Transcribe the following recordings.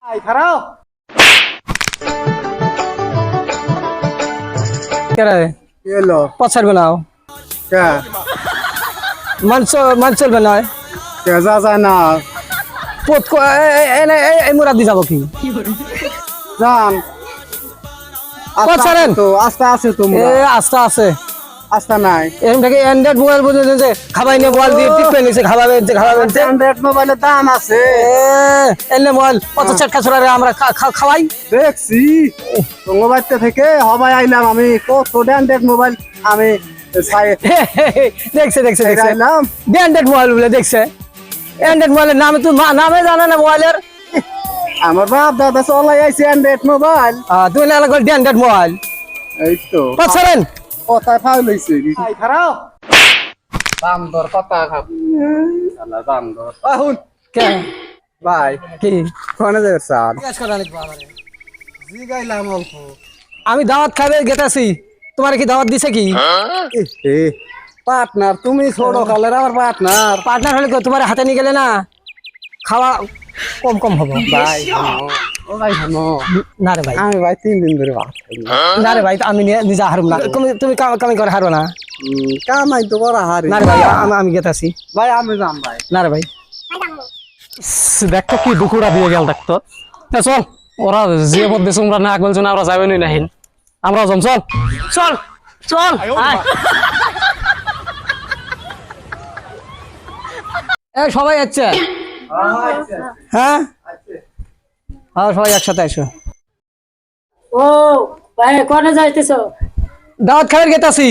I খারাও কেরে এলো পছার বানাও কে মাংস বানায় কে যা যায় না পোত এই মুরাদ দি যাব কি জান পছারেন তো আস্তে আছে তো এ আস্তা আছে আস্তে নাই এরকম থেকে অ্যান্ড্রয়েড মোবাইল বুঝে যে খাবাই নিয়ে মোবাইল দিয়ে টিপে নিছে খাবাবেন অ্যান্ড্রয়েড মোবাইলের দাম আছে এনে মোবাইল কত চটকা ছড়া আমরা খাওয়াই দেখছি তোমার থেকে হবাই আইলাম আমি কত অ্যান্ড্রয়েড মোবাইল আমি দেখছে আইলাম অ্যান্ড্রয়েড মোবাইল বলে দেখছে অ্যান্ড্রয়েড মোবাইলের নামে তো নামে জানে না মোবাইলের আমার বাপ দাদা চলাই আইছে অ্যান্ড্রয়েড মোবাইল তুমি না লাগল অ্যান্ড্রয়েড মোবাইল এই তো পছারেন কথায় ফাউল হইছে আই খারাও দাম দর কথা খাব আল্লাহ দাম দর আহুন কে ভাই কি কোনে যাবে স্যার জিজ্ঞাস করা লাগবে আমারে জি গাইলাম অল্প আমি দাওয়াত খাবে গেতাছি তোমার কি দাওয়াত দিছে কি এ পার্টনার তুমি ছোট কালের আমার পার্টনার পার্টনার হলে তোমার হাতে নিয়ে গেলে না খাওয়া কম হবে ভাই ও ভাই হানো না রে ভাই আমি ভাই 3 দিন ধরে ভাত খাই না রে ভাই আমি নিজে হারুম না তুমি কামি করে হারো না কামাই তো বড় হারি না রে ভাই আমি গেতাছি ভাই আমি যাম ভাই না রে ভাই দেখতো কি দুকুরা দিয়ে গেল দেখতো চল ওরা যে পথে তোমরা না বলছো না ওরা যাবে না নাহিন আমরা যাম চল চল চল এ সবাই যাচ্ছে হ্যাঁ হ্যাঁ সবাই একসাথে আসো ও ভাই কোনে যাইতেছো? দাওয়াত খাবার গেতাছি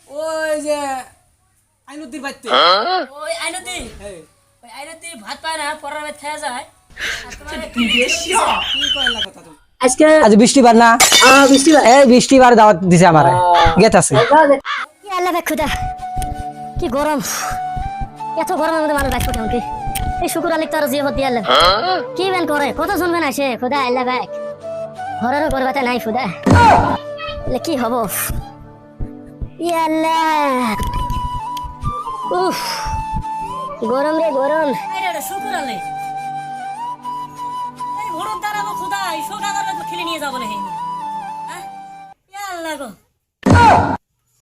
ওই যে আইনুদ্দির বাইতে ওই আইনতি ওই আইনতি ভাত পায় না পরের ভাত খাওয়া যায় আজকে আজ বৃষ্টিবার না বৃষ্টিবার এই বৃষ্টিবার দাওয়াত দিছে আমারে গেতাছি কি আল্লাহ ভাই খুদা কি গরম এত গরমের মধ্যে মানুষ বাঁচবো কেমন কি এই শুকুর আলিক তার জিয়ে হতে আল্লাহ কি বেন করে কত শুনবেন আসে খুদা আল্লাহ ভাই ঘরেরও গরবাতে নাই খুদা কি হব আল্লাহ উফ গরম রে গরম শুকুর আলে এই ভোর দাঁড়াবো খুদা এই শোকা করলে তো খেলে নিয়ে যাবো না আল্লাহ গো